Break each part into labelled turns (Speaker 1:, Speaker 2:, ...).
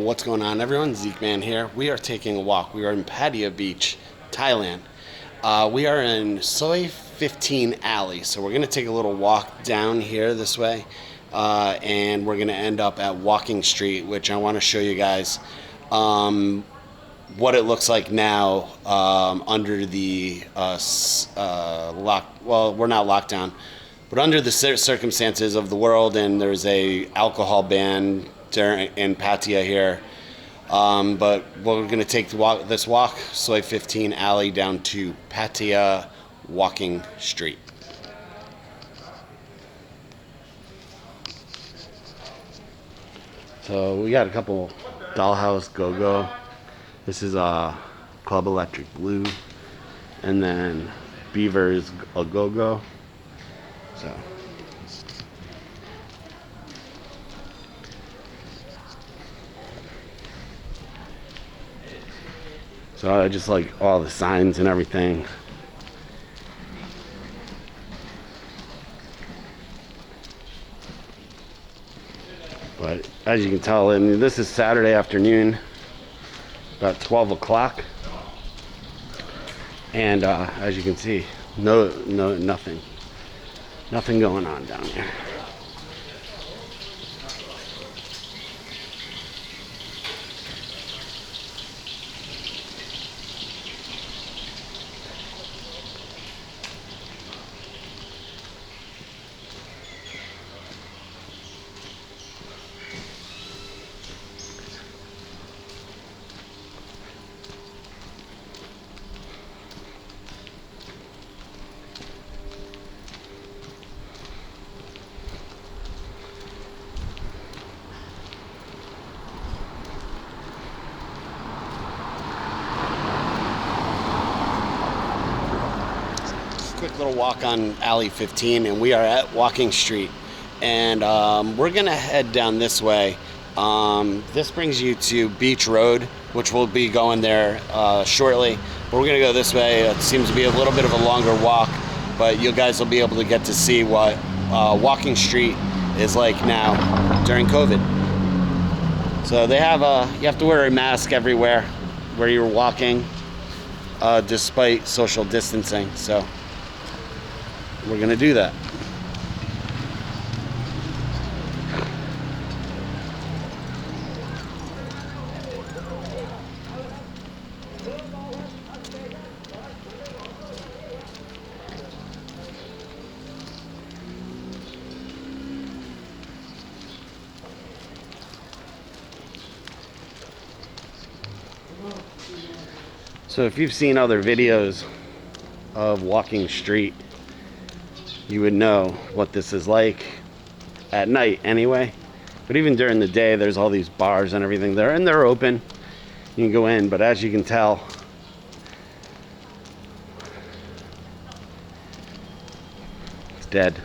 Speaker 1: what's going on, everyone? Zeekman here. We are taking a walk. We are in Pattaya Beach, Thailand. We are in Soi 15 Alley, so we're going to take a little walk down here this way, and we're going to end up at Walking Street, which I want to show you guys what it looks like now under the we're not locked down, but under the circumstances of the world, and there's a alcohol ban in Pattaya here. But we're going to take this walk, Soi 15 Alley, down to Pattaya Walking Street. So we got a couple Dollhouse Go-Go. This is Club Electric Blue, and then Beaver's a Go-Go. So I just like all the signs and everything. But as you can tell, I mean, this is Saturday afternoon, about 12 o'clock. And as you can see, nothing going on down here. Quick little walk on Alley 15, and we are at Walking Street, and we're gonna head down this way. This brings you to Beach Road, which we'll be going there shortly, but we're gonna go this way. It seems to be a little bit of a longer walk, but you guys will be able to get to see what Walking Street is like now during COVID. So they have you have to wear a mask everywhere where you're walking, despite social distancing. So we're going to do that. So if you've seen other videos of Walking Street, you would know what this is like at night anyway. But even during the day, there's all these bars and everything there, and they're open. You can go in, but as you can tell, it's dead.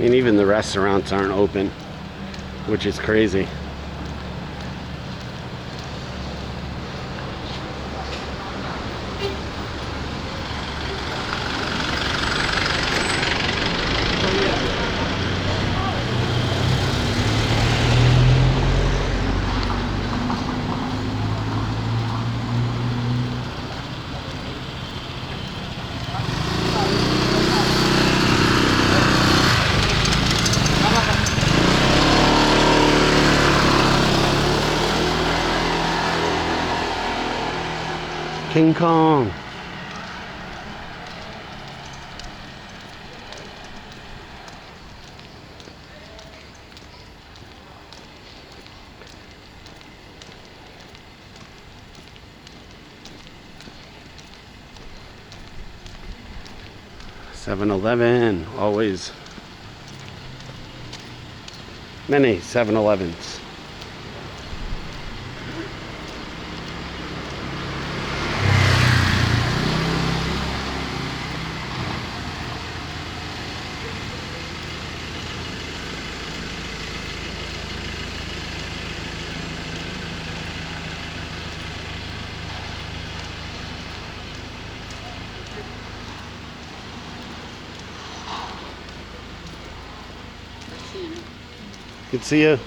Speaker 1: And even the restaurants aren't open, which is crazy. King Kong. .7-Eleven, always Many 7-Elevens. Good to see you.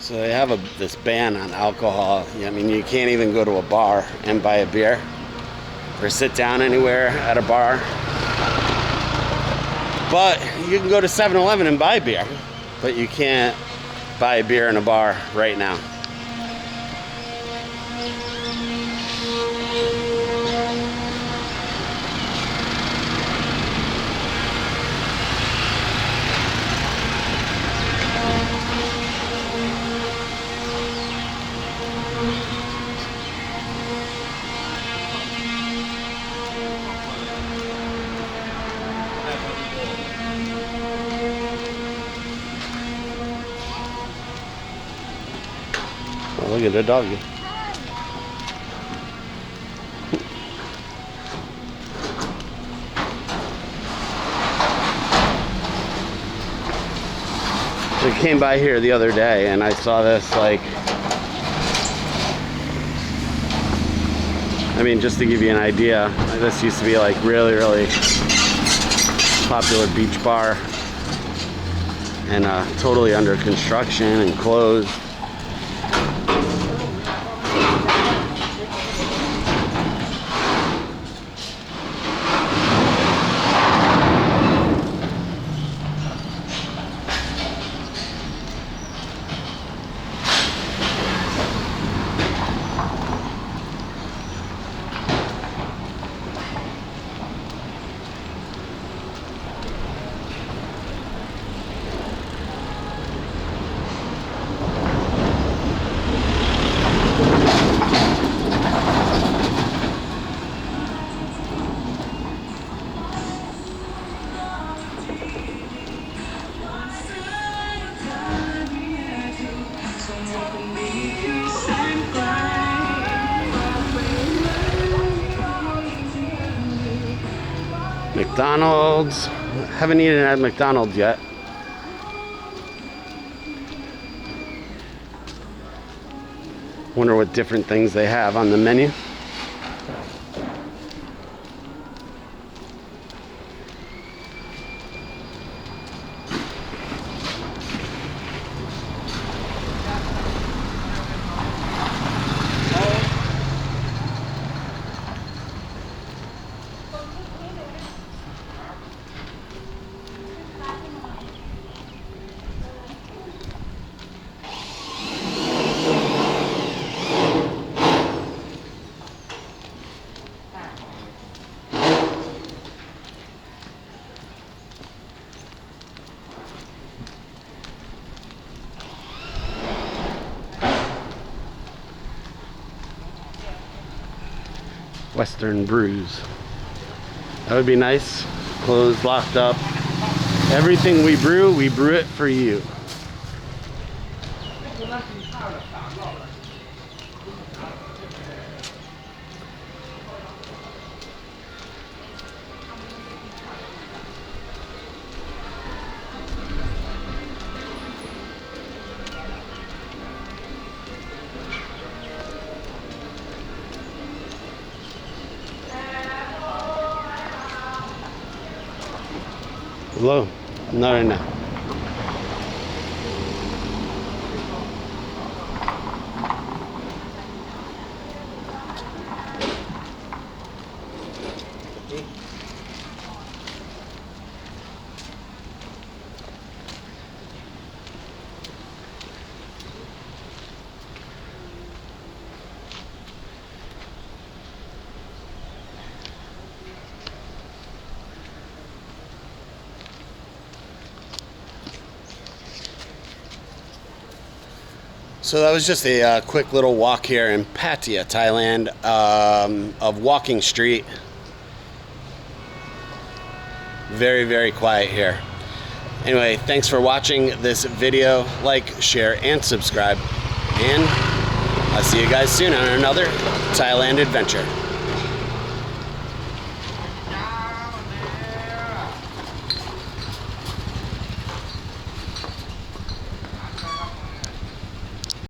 Speaker 1: So they have this ban on alcohol. I mean, you can't even go to a bar and buy a beer or sit down anywhere at a bar. But you can go to 7-Eleven and buy beer, but you can't buy a beer in a bar right now. Oh, look at the doggy. I came by here the other day and I saw this, like, I mean, just to give you an idea, this used to be like really, really popular beach bar, and totally under construction and closed. McDonald's. Haven't eaten at McDonald's yet. Wonder what different things they have on the menu. Western brews. That would be nice. Closed, locked up. Everything we brew it for you. Hello? Not right now. So that was just a quick little walk here in Pattaya, Thailand, of walking street. Very, very quiet here. Anyway, thanks for watching this video. Like, share, and subscribe. And I'll see you guys soon on another Thailand adventure.